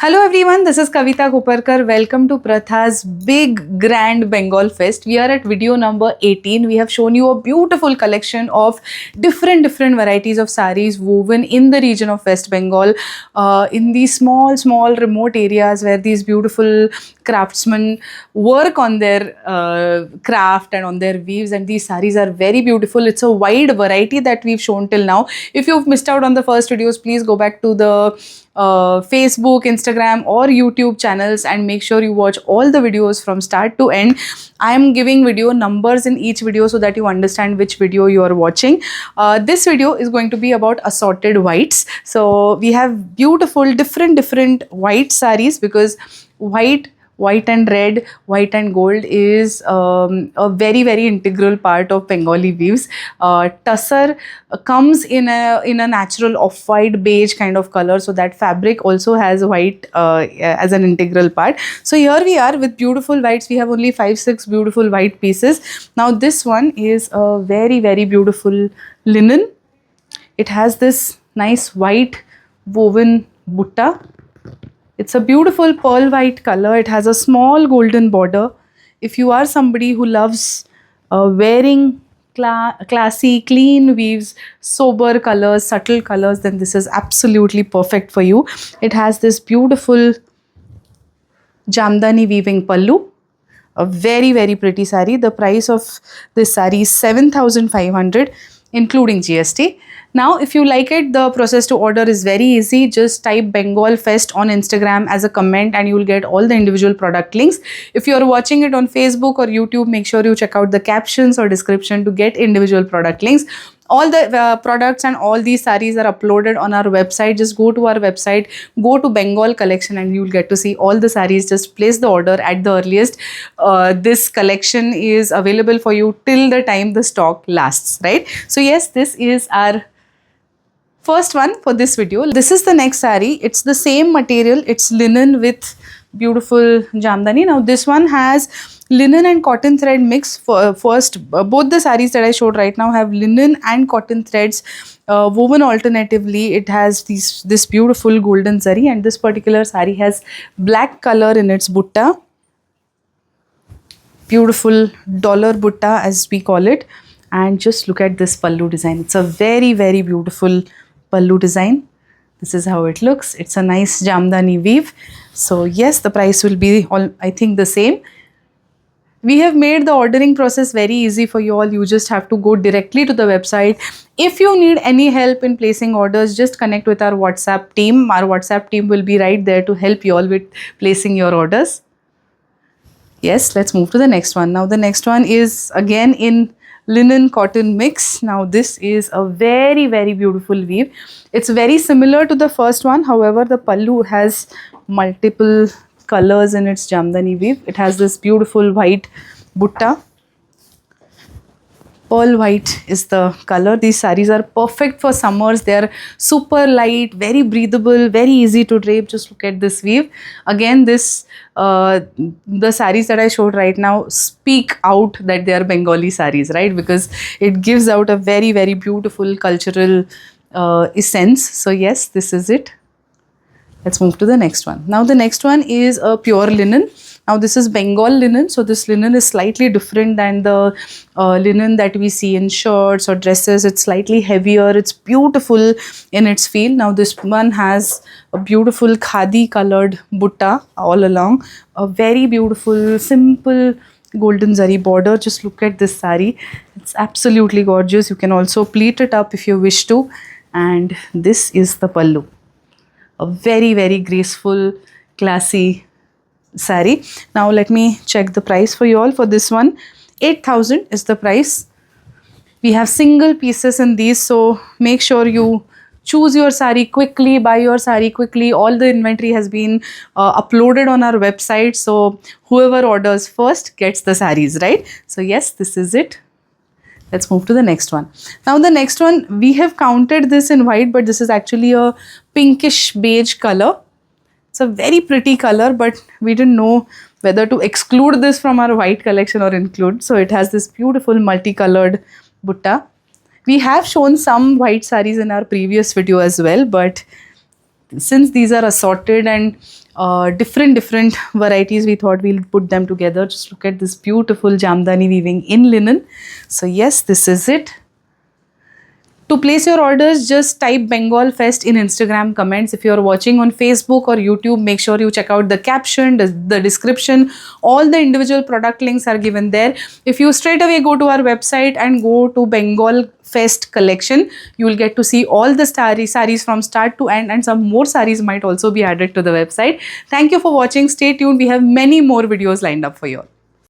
Hello everyone, this is Kavita Koparkar. Welcome to Pratha's big grand Bengal Fest. We are at video number 18. We have shown you a beautiful collection of different varieties of saris woven in the region of West Bengal, in these small remote areas where these beautiful craftsmen work on their craft and on their weaves, and these saris are very beautiful. It's a wide variety that we've shown till now. If you've missed out on the first videos, please go back to the Facebook, Instagram or YouTube channels and make sure you watch all the videos from start to end. I am giving video numbers in each video so that you understand which video you are watching. This video is going to be about assorted whites. So we have beautiful different white saris, because white and red, white and gold is a very integral part of Bengali weaves. Tussar comes in a natural off-white beige kind of color, so that fabric also has white as an integral part. So here we are with beautiful whites. We have only 5-6 beautiful white pieces. Now this one is a very beautiful linen. It has this nice white woven butta. It's a beautiful pearl white color. It has a small golden border. If you are somebody who loves wearing classy, clean weaves, sober colors, subtle colors, then this is absolutely perfect for you. It has this beautiful Jamdani weaving pallu. A very pretty sari. The price of this sari is 7,500 including GST. Now, if you like it, the process to order is very easy. Just type Bengal Fest on Instagram as a comment and you will get all the individual product links. If you are watching it on Facebook or YouTube, make sure you check out the captions or description to get individual product links. All the products and all these saris are uploaded on our website. Just go to our website, go to Bengal collection and you will get to see all the saris. Just place the order at the earliest. This collection is available for you till the time the stock lasts, right? So yes, this is our first one for this video. This is the next sari. It's the same material. It's linen with beautiful Jamdani. Now this one has linen and cotton thread mix. Both the saris that I showed right now have linen and cotton threads woven alternatively. It has this beautiful golden zari, and this particular sari has black color in its butta. Beautiful dollar butta as we call it. And just look at this pallu design. It's a very beautiful pallu design. This is how it looks. It's a nice Jamdani weave. So yes, the price will be I think the same. We have made the ordering process very easy for you all. You just have to go directly to the website. If you need any help in placing orders, just connect with our WhatsApp team. Our WhatsApp team will be right there to help you all with placing your orders. Yes, let's move to the next one. Now the next one is again in linen cotton mix. Now this is a very beautiful weave. It's very similar to the first one. However, the pallu has multiple colors in its Jamdani weave. It has this beautiful white butta. Pearl white is the color. These saris are perfect for summers. They are super light, very breathable, very easy to drape. Just look at this weave. Again, the saris that I showed right now speak out that they are Bengali saris, right? Because it gives out a very beautiful cultural essence. So yes, this is it. Let's move to the next one. Now the next one is a pure linen. Now this is Bengal linen. So this linen is slightly different than the linen that we see in shirts or dresses. It's slightly heavier. It's beautiful in its feel. Now this one has a beautiful khadi colored butta all along. A very beautiful, simple golden zari border. Just look at this sari. It's absolutely gorgeous. You can also pleat it up if you wish to. And this is the pallu. A very graceful, classy sari. Now let me check the price for you all. For this one, 8,000 is the price. We have single pieces in these, so make sure you choose your sari quickly, buy your sari quickly. All the inventory has been uploaded on our website, so whoever orders first gets the saris, right? So yes, this is it. Let's move to the next one. Now the next one, we have counted this in white, but this is actually a pinkish beige color. It's a very pretty color, but we didn't know whether to exclude this from our white collection or include. So it has this beautiful multicolored butta. We have shown some white saris in our previous video as well, but since these are assorted and different varieties, we thought we'll put them together. Just look at this beautiful jamdani weaving in linen. So yes, this is it. To place your orders, just type Bengal Fest in Instagram comments. If you're watching on Facebook or YouTube, make sure you check out the caption, the description. All the individual product links are given there. If you straight away go to our website and go to Bengal Fest collection, you will get to see all the sarees from start to end, and some more sarees might also be added to the website. Thank you for watching. Stay tuned. We have many more videos lined up for you all.